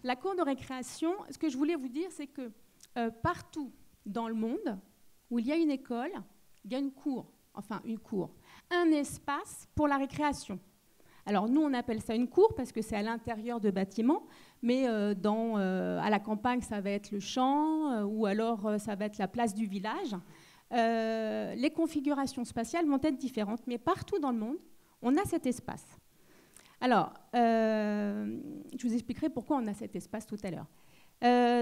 la cour de récréation, ce que je voulais vous dire, c'est que partout dans le monde où il y a une école, il y a une cour, un espace pour la récréation. Alors nous, on appelle ça une cour parce que c'est à l'intérieur de bâtiments, mais à la campagne, ça va être le champ ou alors ça va être la place du village. Les configurations spatiales vont être différentes, mais partout dans le monde, on a cet espace. Alors, je vous expliquerai pourquoi on a cet espace tout à l'heure.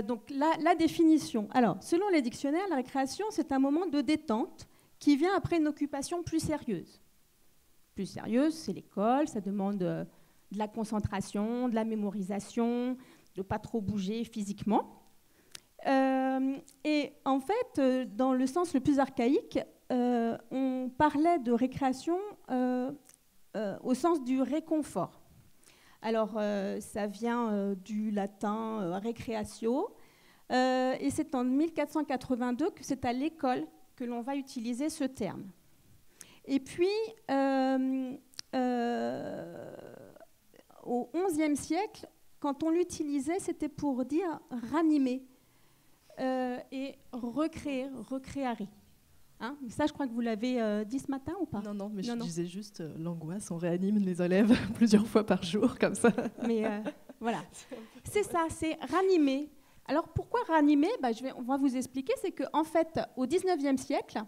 Donc la définition. Alors, selon les dictionnaires, la récréation, c'est un moment de détente qui vient après une occupation plus sérieuse. Plus sérieuse, c'est l'école, ça demande de la concentration, de la mémorisation, de ne pas trop bouger physiquement. Et en fait, dans le sens le plus archaïque, on parlait de récréation au sens du réconfort. Alors, ça vient du latin recreatio, et c'est en 1482 que c'est à l'école que l'on va utiliser ce terme. Et puis, au XIe siècle, quand on l'utilisait, c'était pour dire ranimer et recréer, recréare. Hein, ça, je crois que vous l'avez dit ce matin ou pas? Non, mais je disais juste l'angoisse, on réanime les élèves plusieurs fois par jour, comme ça. Mais voilà, c'est ça, c'est ranimer. Alors, pourquoi ranimer? On va vous expliquer. C'est qu'en fait, au XIXe siècle,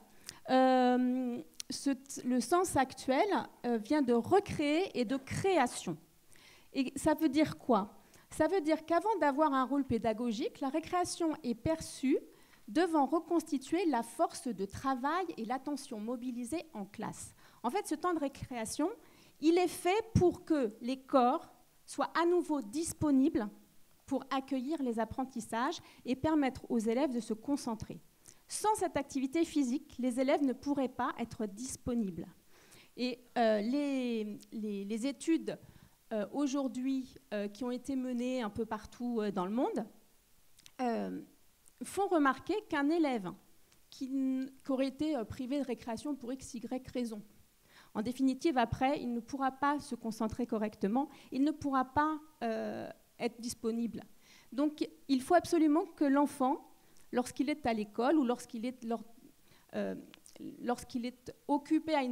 le sens actuel vient de recréer et de création. Et ça veut dire quoi? Ça veut dire qu'avant d'avoir un rôle pédagogique, la récréation est perçue devant reconstituer la force de travail et l'attention mobilisée en classe. En fait, ce temps de récréation, il est fait pour que les corps soient à nouveau disponibles pour accueillir les apprentissages et permettre aux élèves de se concentrer. Sans cette activité physique, les élèves ne pourraient pas être disponibles. Et les études aujourd'hui qui ont été menées un peu partout dans le monde font remarquer qu'un élève qui aurait été privé de récréation pour x, y raison, en définitive, après, il ne pourra pas se concentrer correctement, il ne pourra pas être disponible. Donc, il faut absolument que l'enfant, lorsqu'il est à l'école ou lorsqu'il est occupé à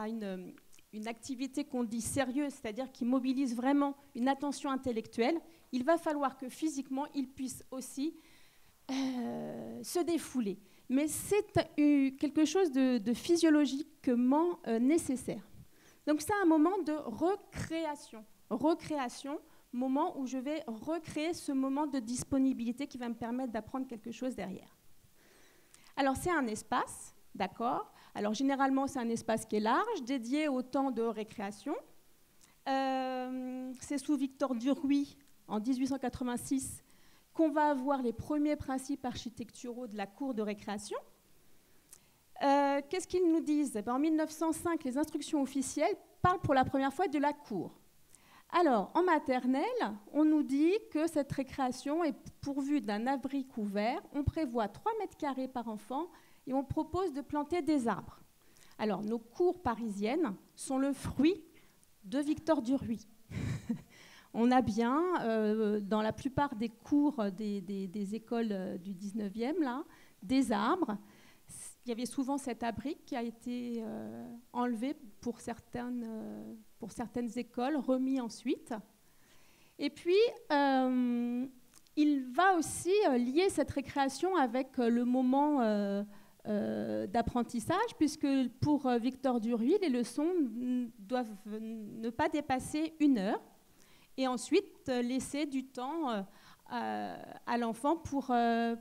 une activité qu'on dit sérieuse, c'est-à-dire qui mobilise vraiment une attention intellectuelle, il va falloir que physiquement, il puisse aussi se défouler. Mais c'est quelque chose de physiologiquement nécessaire. Donc c'est un moment de recréation. Recréation, moment où je vais recréer ce moment de disponibilité qui va me permettre d'apprendre quelque chose derrière. Alors c'est un espace, d'accord. Alors généralement c'est un espace qui est large, dédié au temps de récréation. C'est sous Victor Duruy, en 1886, qu'on va avoir les premiers principes architecturaux de la cour de récréation. Qu'est-ce qu'ils nous disent? En 1905, les instructions officielles parlent pour la première fois de la cour. Alors, en maternelle, on nous dit que cette récréation est pourvue d'un abri couvert. On prévoit 3 mètres carrés par enfant et on propose de planter des arbres. Alors, nos cours parisiennes sont le fruit de Victor Duruy. On a bien, dans la plupart des cours des écoles du 19e, là, des arbres. Il y avait souvent cet abri qui a été enlevé pour certaines écoles, remis ensuite. Et puis, il va aussi lier cette récréation avec le moment d'apprentissage, puisque pour Victor Duruy, les leçons doivent ne pas dépasser 1 heure. Et ensuite laisser du temps à l'enfant pour aller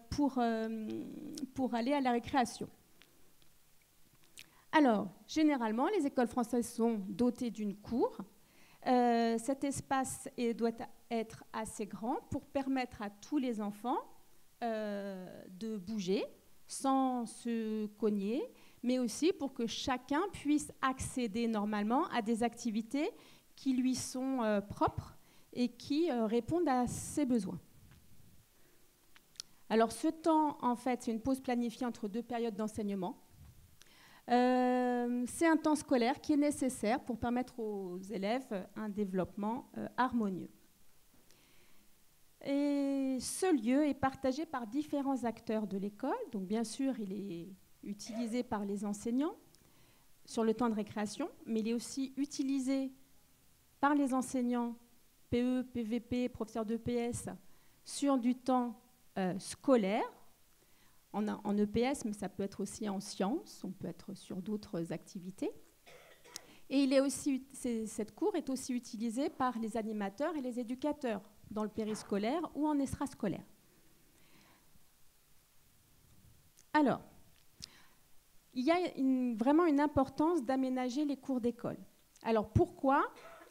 à la récréation. Alors, généralement, les écoles françaises sont dotées d'une cour. Cet espace doit être assez grand pour permettre à tous les enfants de bouger sans se cogner, mais aussi pour que chacun puisse accéder normalement à des activités qui lui sont propres et qui répondent à ses besoins. Alors ce temps, en fait, c'est une pause planifiée entre 2 périodes d'enseignement. C'est un temps scolaire qui est nécessaire pour permettre aux élèves un développement harmonieux. Et ce lieu est partagé par différents acteurs de l'école. Donc bien sûr, il est utilisé par les enseignants sur le temps de récréation, mais il est aussi utilisé par les enseignants PE, PVP, professeurs d'EPS sur du temps scolaire, en EPS, mais ça peut être aussi en sciences, on peut être sur d'autres activités. Et cette cour est aussi utilisée par les animateurs et les éducateurs dans le périscolaire ou en extrascolaire. Alors, il y a vraiment une importance d'aménager les cours d'école. Alors, pourquoi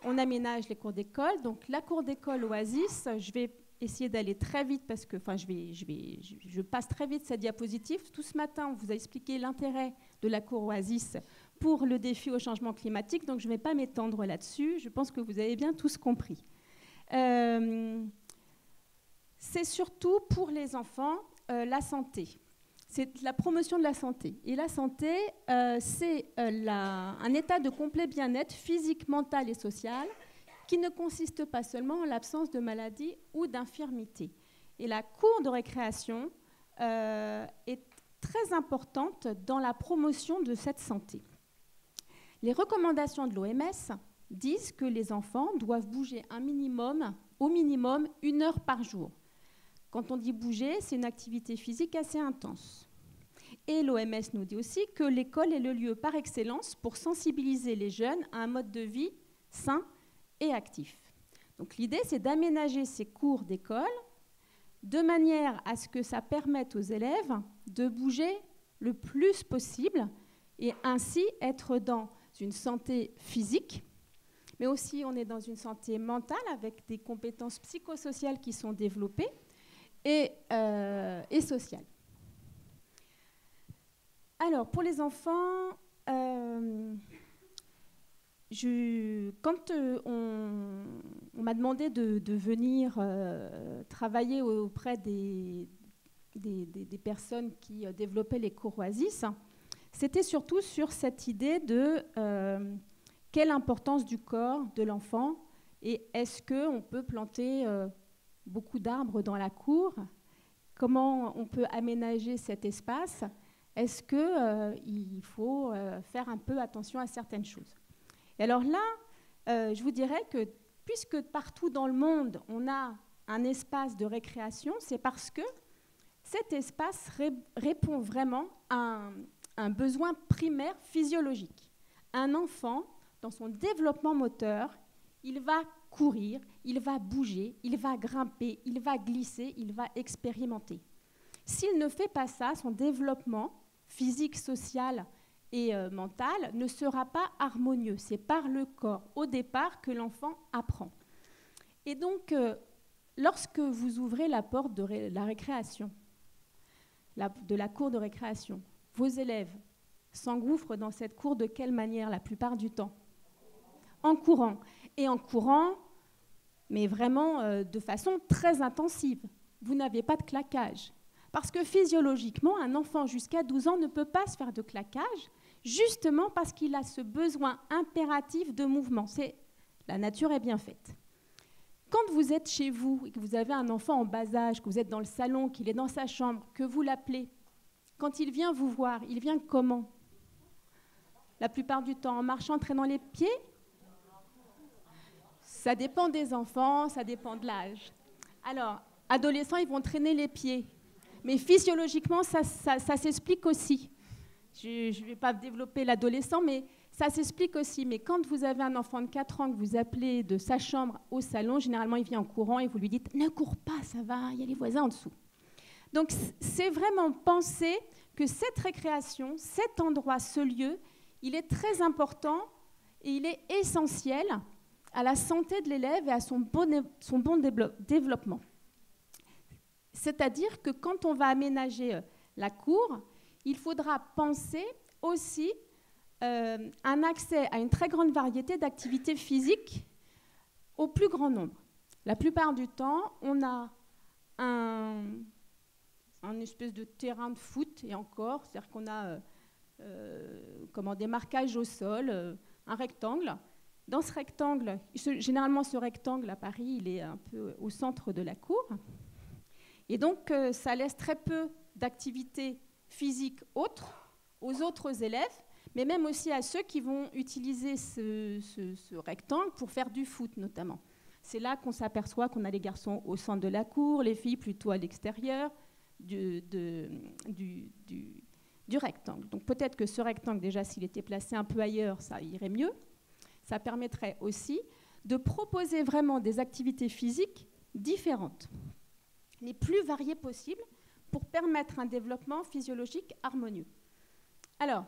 on aménage les cours d'école? Donc, la cour d'école Oasis, je vais essayer d'aller très vite parce que, je passe très vite cette diapositive. Tout ce matin, on vous a expliqué l'intérêt de la cour Oasis pour le défi au changement climatique, donc je ne vais pas m'étendre là-dessus. Je pense que vous avez bien tous compris. C'est surtout pour les enfants la santé. C'est la promotion de la santé. Et la santé, c'est un état de complet bien-être physique, mental et social qui ne consiste pas seulement en l'absence de maladie ou d'infirmité. Et la cour de récréation est très importante dans la promotion de cette santé. Les recommandations de l'OMS disent que les enfants doivent bouger au minimum 1 heure par jour. Quand on dit bouger, c'est une activité physique assez intense. Et l'OMS nous dit aussi que l'école est le lieu par excellence pour sensibiliser les jeunes à un mode de vie sain et actif. Donc l'idée, c'est d'aménager ces cours d'école de manière à ce que ça permette aux élèves de bouger le plus possible et ainsi être dans une santé physique, mais aussi on est dans une santé mentale avec des compétences psychosociales qui sont développées et sociales. Alors, pour les enfants, quand on m'a demandé de venir travailler auprès des personnes qui développaient les cours Oasis, c'était surtout sur cette idée de quelle importance du corps de l'enfant et est-ce qu'on peut planter beaucoup d'arbres dans la cour, comment on peut aménager cet espace, est-ce qu'il faut faire un peu attention à certaines choses. Et alors là, je vous dirais que puisque partout dans le monde, on a un espace de récréation, c'est parce que cet espace répond vraiment à un besoin primaire physiologique. Un enfant, dans son développement moteur, il va courir, il va bouger, il va grimper, il va glisser, il va expérimenter. S'il ne fait pas ça, son développement physique, social et mental ne sera pas harmonieux. C'est par le corps, au départ, que l'enfant apprend. Et donc, lorsque vous ouvrez la porte de la récréation, de la cour de récréation, vos élèves s'engouffrent dans cette cour de quelle manière la plupart du temps? En courant. Et en courant, mais vraiment de façon très intensive. Vous n'avez pas de claquage. Parce que physiologiquement, un enfant jusqu'à 12 ans ne peut pas se faire de claquage, justement parce qu'il a ce besoin impératif de mouvement. La nature est bien faite. Quand vous êtes chez vous et que vous avez un enfant en bas âge, que vous êtes dans le salon, qu'il est dans sa chambre, que vous l'appelez, quand il vient vous voir, il vient comment? La plupart du temps, en marchant, en traînant les pieds? Ça dépend des enfants, ça dépend de l'âge. Alors, adolescents, ils vont traîner les pieds. Mais physiologiquement, ça s'explique aussi. Je ne vais pas développer l'adolescent, mais ça s'explique aussi. Mais quand vous avez un enfant de 4 ans que vous appelez de sa chambre au salon, généralement, il vient en courant et vous lui dites « Ne cours pas, ça va, il y a les voisins en dessous ». Donc, c'est vraiment penser que cette récréation, cet endroit, ce lieu, il est très important et il est essentiel à la santé de l'élève et à son bon développement. C'est-à-dire que quand on va aménager la cour, il faudra penser aussi un accès à une très grande variété d'activités physiques au plus grand nombre. La plupart du temps, on a un espèce de terrain de foot, et encore, c'est-à-dire qu'on a des marquages au sol, un rectangle, Dans ce rectangle, généralement ce rectangle à Paris, il est un peu au centre de la cour. Et donc, ça laisse très peu d'activités physiques autres aux autres élèves, mais même aussi à ceux qui vont utiliser ce rectangle pour faire du foot notamment. C'est là qu'on s'aperçoit qu'on a les garçons au centre de la cour, les filles plutôt à l'extérieur du rectangle. Donc peut-être que ce rectangle, déjà, s'il était placé un peu ailleurs, ça irait mieux. Ça permettrait aussi de proposer vraiment des activités physiques différentes, les plus variées possibles, pour permettre un développement physiologique harmonieux. Alors,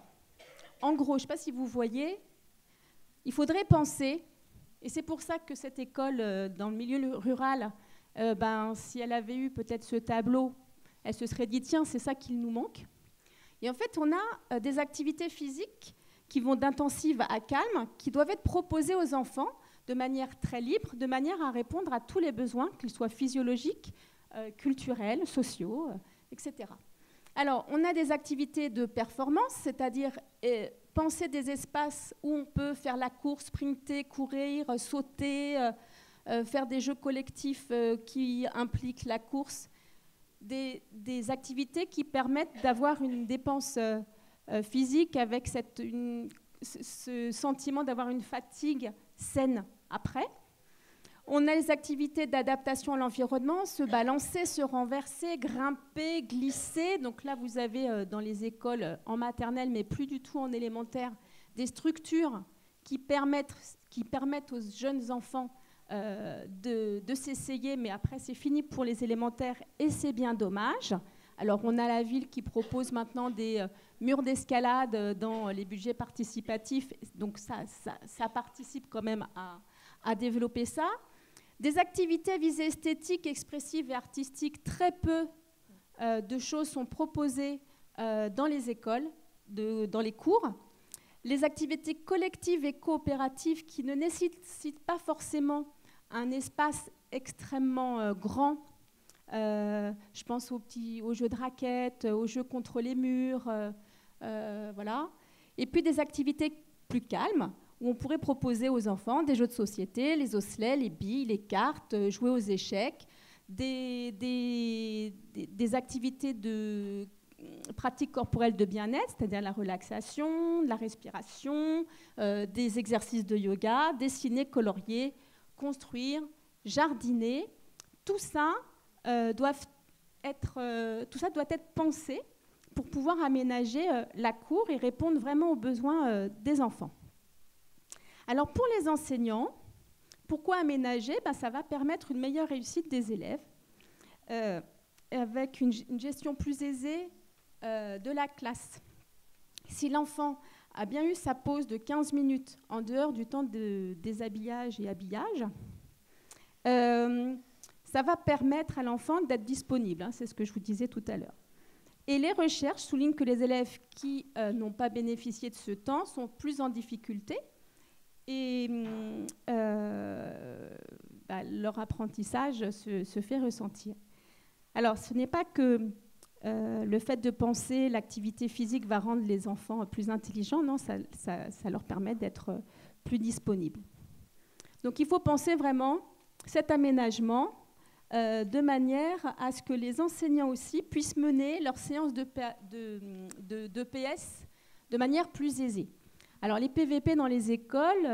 en gros, je ne sais pas si vous voyez, il faudrait penser, et c'est pour ça que cette école, dans le milieu rural, si elle avait eu peut-être ce tableau, elle se serait dit, tiens, c'est ça qu'il nous manque. Et en fait, on a des activités physiques qui vont d'intensive à calme, qui doivent être proposées aux enfants de manière très libre, de manière à répondre à tous les besoins, qu'ils soient physiologiques, culturels, sociaux, etc. Alors, on a des activités de performance, c'est-à-dire penser des espaces où on peut faire la course, sprinter, courir, sauter, faire des jeux collectifs qui impliquent la course, des activités qui permettent d'avoir une dépense physique avec ce sentiment d'avoir une fatigue saine après. On a les activités d'adaptation à l'environnement, se balancer, se renverser, grimper, glisser. Donc là, vous avez dans les écoles en maternelle, mais plus du tout en élémentaire, des structures qui permettent aux jeunes enfants de s'essayer, mais après, c'est fini pour les élémentaires et c'est bien dommage. Alors, on a la ville qui propose maintenant des murs d'escalade dans les budgets participatifs. Donc, ça participe quand même à développer ça. Des activités à visée esthétique, expressive et artistique, très peu de choses sont proposées dans les écoles, dans les cours. Les activités collectives et coopératives qui ne nécessitent pas forcément un espace extrêmement grand. Je pense aux jeux de raquettes, aux jeux contre les murs, voilà. Et puis des activités plus calmes, où on pourrait proposer aux enfants des jeux de société, les osselets, les billes, les cartes, jouer aux échecs, des activités de pratiques corporelles de bien-être, c'est-à-dire la relaxation, la respiration, des exercices de yoga, dessiner, colorier, construire, jardiner. Tout ça doit être pensé pour pouvoir aménager la cour et répondre vraiment aux besoins des enfants. Alors pour les enseignants, pourquoi aménager ? Ça va permettre une meilleure réussite des élèves avec une gestion plus aisée de la classe. Si l'enfant a bien eu sa pause de 15 minutes en dehors du temps de déshabillage et habillage, ça va permettre à l'enfant d'être disponible, c'est ce que je vous disais tout à l'heure. Et les recherches soulignent que les élèves qui n'ont pas bénéficié de ce temps sont plus en difficulté et leur apprentissage se fait ressentir. Alors, ce n'est pas que le fait de penser l'activité physique va rendre les enfants plus intelligents, non, ça leur permet d'être plus disponibles. Donc, il faut penser vraiment cet aménagement de manière à ce que les enseignants aussi puissent mener leurs séances de PS de manière plus aisée. Alors, les PVP dans les écoles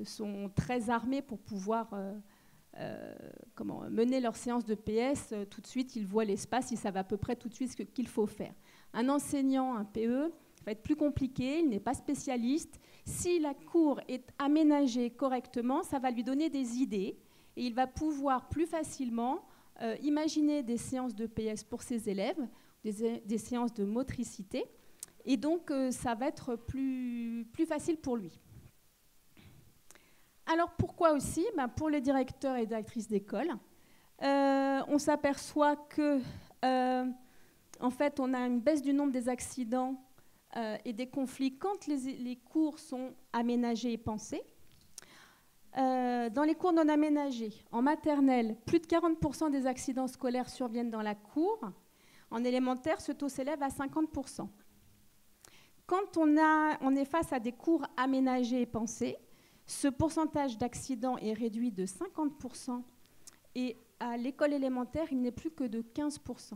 sont très armés pour pouvoir mener leurs séances de PS. Tout de suite, ils voient l'espace, ils savent à peu près tout de suite ce qu'il faut faire. Un enseignant, un PE, va être plus compliqué, il n'est pas spécialiste. Si la cour est aménagée correctement, ça va lui donner des idées et il va pouvoir plus facilement imaginer des séances de PS pour ses élèves, des séances de motricité. Et donc, ça va être plus facile pour lui. Alors, pourquoi aussi ? Pour les directeurs et directrices d'école, on s'aperçoit que, en fait, on a une baisse du nombre des accidents et des conflits quand les cours sont aménagés et pensés. Dans les cours non aménagés, en maternelle, plus de 40% des accidents scolaires surviennent dans la cour. En élémentaire, ce taux s'élève à 50%. quand on est face à des cours aménagés et pensés, ce pourcentage d'accidents est réduit de 50% et à l'école élémentaire, il n'est plus que de 15%.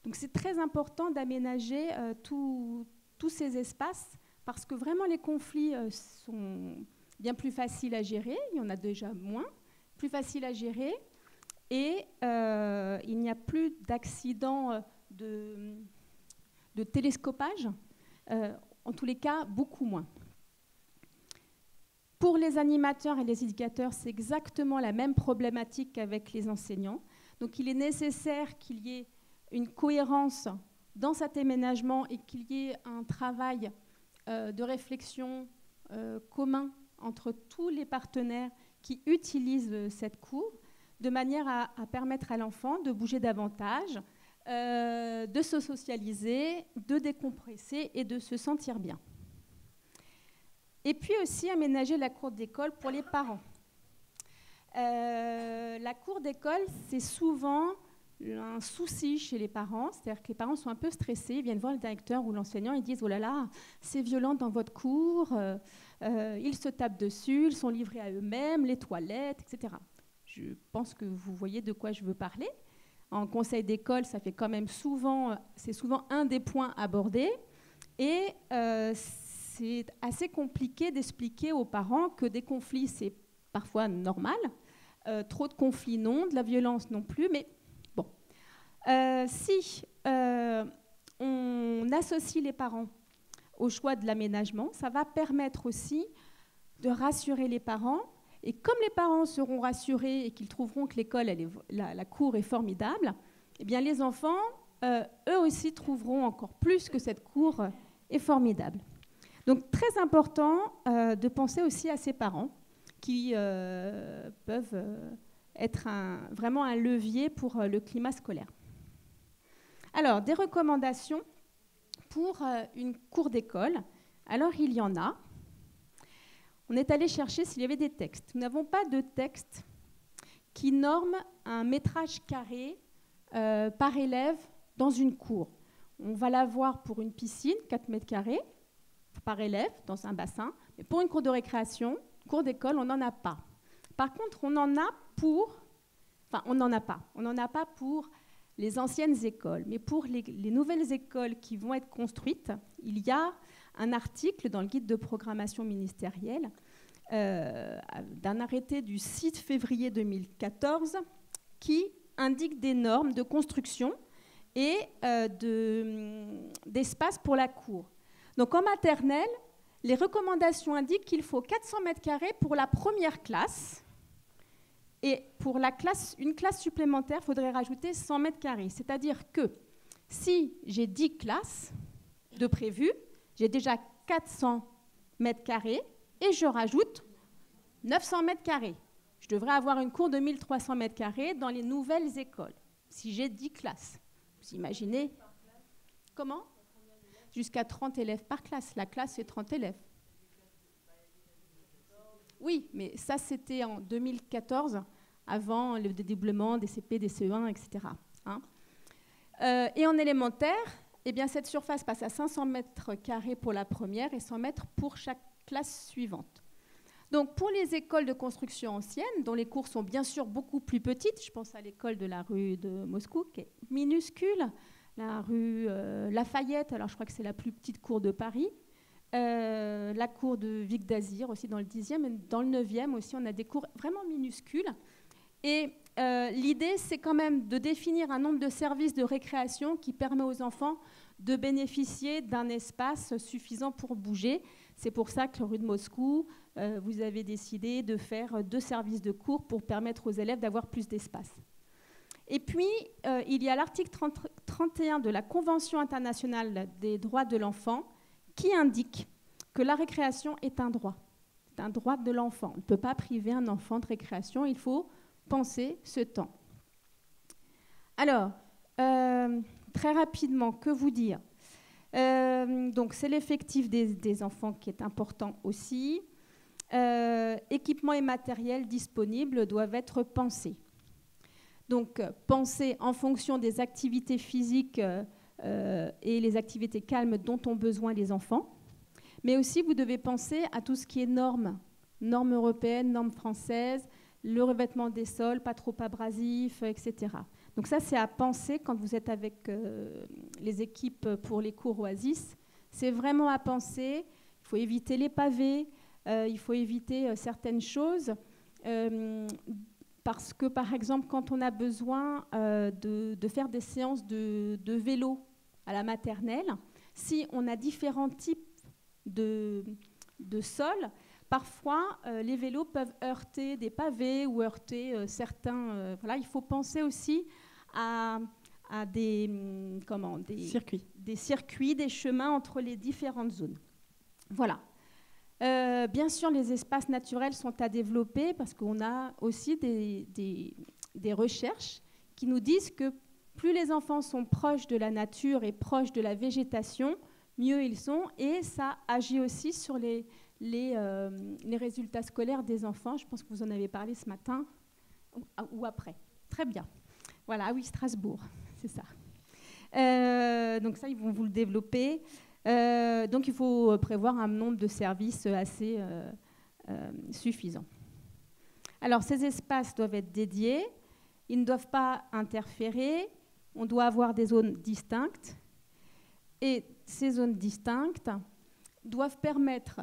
Donc c'est très important d'aménager tous ces espaces parce que vraiment les conflits sont bien plus faciles à gérer, il y en a déjà moins, plus faciles à gérer et il n'y a plus d'accidents de télescopage, en tous les cas beaucoup moins. Pour les animateurs et les éducateurs, c'est exactement la même problématique qu'avec les enseignants. Donc il est nécessaire qu'il y ait une cohérence dans cet aménagement et qu'il y ait un travail de réflexion commun entre tous les partenaires qui utilisent cette cour, de manière à permettre à l'enfant de bouger davantage, de se socialiser, de décompresser et de se sentir bien. Et puis aussi aménager la cour d'école pour les parents. La cour d'école, c'est souvent un souci chez les parents, c'est-à-dire que les parents sont un peu stressés, ils viennent voir le directeur ou l'enseignant, ils disent « Oh là là, c'est violent dans votre cours, ils se tapent dessus, ils sont livrés à eux-mêmes, les toilettes, etc. » Je pense que vous voyez de quoi je veux parler. En conseil d'école, ça fait quand même c'est souvent un des points abordés. Et c'est assez compliqué d'expliquer aux parents que des conflits, c'est parfois normal. Trop de conflits, non. De la violence, non plus. Mais bon. Si on associe les parents au choix de l'aménagement, ça va permettre aussi de rassurer les parents. Et comme les parents seront rassurés et qu'ils trouveront que l'école, la cour est formidable, eh bien les enfants, eux aussi, trouveront encore plus que cette cour est formidable. Donc très important de penser aussi à ces parents qui peuvent être vraiment un levier pour le climat scolaire. Alors, des recommandations pour une cour d'école. Alors, il y en a. On est allé chercher s'il y avait des textes. Nous n'avons pas de texte qui norme un métrage carré par élève dans une cour. On va l'avoir pour une piscine, 4 mètres carrés par élève dans un bassin. Mais pour une cour de récréation, cour d'école, on n'en a pas. Par contre, on en a pour... Enfin, on n'en a pas. On n'en a pas pour les anciennes écoles. Mais pour les nouvelles écoles qui vont être construites, il y a un article dans le guide de programmation ministérielle d'un arrêté du 6 février 2014 qui indique des normes de construction et d'espace pour la cour. Donc en maternelle, les recommandations indiquent qu'il faut 400 mètres carrés pour la première classe et pour une classe supplémentaire, il faudrait rajouter 100 mètres carrés. C'est-à-dire que si j'ai 10 classes de prévues, j'ai déjà 400 mètres carrés et je rajoute 900 mètres carrés. Je devrais avoir une cour de 1300 mètres carrés dans les nouvelles écoles, si j'ai 10 classes. Vous imaginez? Comment? Jusqu'à 30 élèves par classe. La classe, c'est 30 élèves. Oui, mais ça, c'était en 2014, avant le dédoublement des CP, des CE1, etc. Hein. Et en élémentaire, eh bien, cette surface passe à 500 mètres carrés pour la première et 100 mètres pour chaque classe suivante. Donc, pour les écoles de construction anciennes, dont les cours sont bien sûr beaucoup plus petites, je pense à l'école de la rue de Moscou, qui est minuscule, la rue Lafayette, alors je crois que c'est la plus petite cour de Paris, la cour de Vic d'Azir aussi dans le 10e, et dans le 9e aussi, on a des cours vraiment minuscules. Et l'idée, c'est quand même de définir un nombre de services de récréation qui permet aux enfants de bénéficier d'un espace suffisant pour bouger. C'est pour ça que rue de Moscou, vous avez décidé de faire 2 services de cours pour permettre aux élèves d'avoir plus d'espace. Et puis, il y a l'article 31 de la Convention internationale des droits de l'enfant qui indique que la récréation est un droit. C'est un droit de l'enfant. On ne peut pas priver un enfant de récréation, il faut penser ce temps. Alors, très rapidement, que vous dire? Donc, c'est l'effectif des enfants qui est important aussi. Équipements et matériels disponibles doivent être pensés. Donc, pensés en fonction des activités physiques et les activités calmes dont ont besoin les enfants. Mais aussi, vous devez penser à tout ce qui est normes européennes, normes françaises, le revêtement des sols, pas trop abrasif, etc. Donc ça, c'est à penser quand vous êtes avec les équipes pour les cours Oasis. C'est vraiment à penser. Il faut éviter les pavés, il faut éviter certaines choses. Parce que, par exemple, quand on a besoin de faire des séances de vélo à la maternelle, si on a différents types de sols, parfois les vélos peuvent heurter des pavés ou heurter certains... voilà, il faut penser aussi à des circuits, des chemins entre les différentes zones. Voilà. Bien sûr, les espaces naturels sont à développer parce qu'on a aussi des recherches qui nous disent que plus les enfants sont proches de la nature et proches de la végétation, mieux ils sont. Et ça agit aussi sur les résultats scolaires des enfants. Je pense que vous en avez parlé ce matin ou après. Très bien. Voilà, oui, Strasbourg, c'est ça. Donc ça, ils vont vous le développer. Donc il faut prévoir un nombre de services assez suffisant. Alors ces espaces doivent être dédiés, ils ne doivent pas interférer, on doit avoir des zones distinctes et ces zones distinctes doivent permettre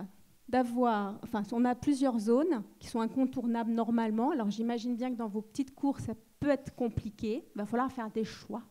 d'avoir, enfin on a plusieurs zones qui sont incontournables normalement, alors j'imagine bien que dans vos petites cours ça peut être compliqué, il va falloir faire des choix.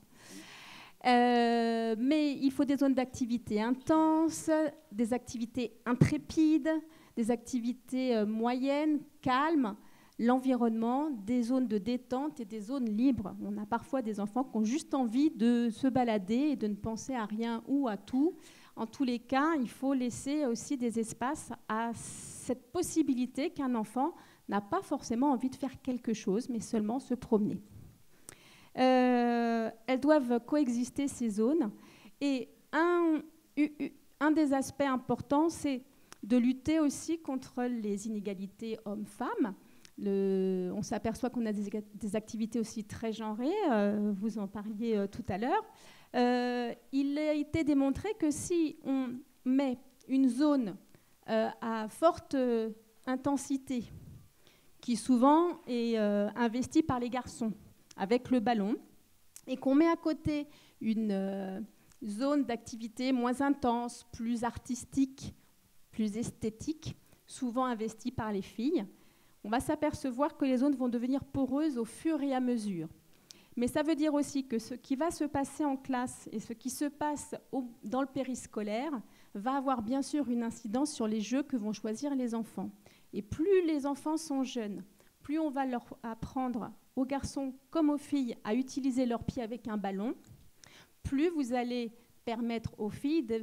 Mais il faut des zones d'activité intenses, des activités intrépides, des activités moyennes, calmes, l'environnement, des zones de détente et des zones libres. On a parfois des enfants qui ont juste envie de se balader et de ne penser à rien ou à tout. En tous les cas, il faut laisser aussi des espaces à cette possibilité qu'un enfant n'a pas forcément envie de faire quelque chose, mais seulement se promener. Elles doivent coexister, ces zones. Et un des aspects importants, c'est de lutter aussi contre les inégalités hommes-femmes. On s'aperçoit qu'on a des activités aussi très genrées, vous en parliez tout à l'heure. Il a été démontré que si on met une zone à forte intensité, qui souvent est investie par les garçons, avec le ballon, et qu'on met à côté une zone d'activité moins intense, plus artistique, plus esthétique, souvent investie par les filles, on va s'apercevoir que les zones vont devenir poreuses au fur et à mesure. Mais ça veut dire aussi que ce qui va se passer en classe et ce qui se passe dans le périscolaire va avoir bien sûr une incidence sur les jeux que vont choisir les enfants. Et plus les enfants sont jeunes, plus on va leur apprendre aux garçons comme aux filles à utiliser leurs pieds avec un ballon, plus vous allez permettre aux filles de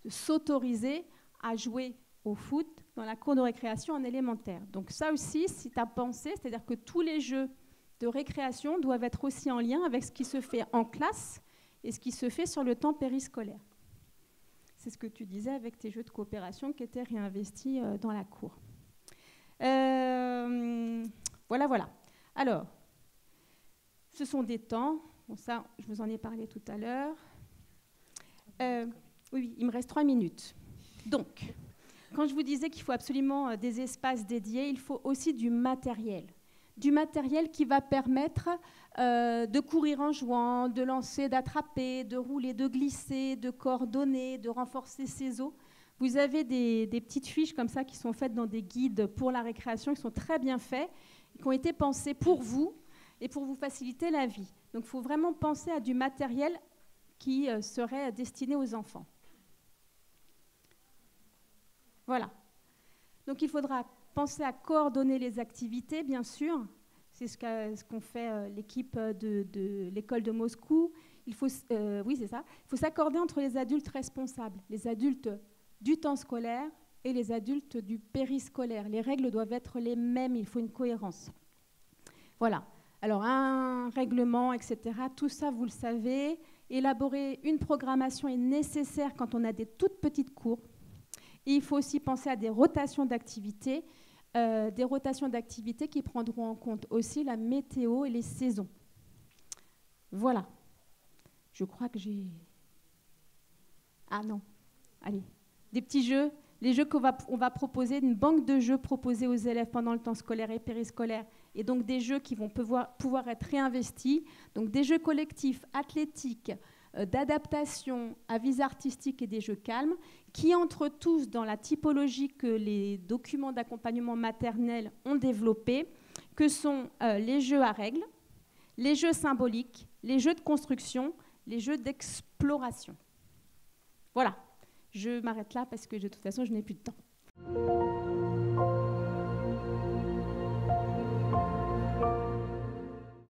s'autoriser à jouer au foot dans la cour de récréation en élémentaire. Donc ça aussi, c'est à penser, c'est-à-dire que tous les jeux de récréation doivent être aussi en lien avec ce qui se fait en classe et ce qui se fait sur le temps périscolaire. C'est ce que tu disais avec tes jeux de coopération qui étaient réinvestis dans la cour. Voilà. Alors, ce sont des temps, bon, ça, je vous en ai parlé tout à l'heure. Oui, il me reste 3 minutes. Donc, quand je vous disais qu'il faut absolument des espaces dédiés, il faut aussi du matériel. Du matériel qui va permettre de courir en jouant, de lancer, d'attraper, de rouler, de glisser, de coordonner, de renforcer ses os. Vous avez des petites fiches comme ça qui sont faites dans des guides pour la récréation, qui sont très bien faits, qui ont été pensés pour vous et pour vous faciliter la vie. Donc il faut vraiment penser à du matériel qui serait destiné aux enfants. Voilà. Donc il faudra penser à coordonner les activités, bien sûr. C'est ce qu'ont fait l'équipe de l'école de Moscou. Oui, c'est ça. Il faut s'accorder entre les adultes responsables, les adultes du temps scolaire et les adultes du périscolaire. Les règles doivent être les mêmes, il faut une cohérence. Voilà. Alors, un règlement, etc., tout ça, vous le savez. Élaborer une programmation est nécessaire quand on a des toutes petites cours. Et il faut aussi penser à des rotations d'activités qui prendront en compte aussi la météo et les saisons. Voilà. Je crois que j'ai Ah non, allez, des petits jeux, les jeux qu'on va proposer, une banque de jeux proposés aux élèves pendant le temps scolaire et périscolaire, et donc des jeux qui vont pouvoir être réinvestis, donc des jeux collectifs, athlétiques, d'adaptation à visée artistique et des jeux calmes, qui entrent tous dans la typologie que les documents d'accompagnement maternel ont développé, que sont les jeux à règles, les jeux symboliques, les jeux de construction, les jeux d'exploration. Voilà, je m'arrête là parce que de toute façon, je n'ai plus de temps.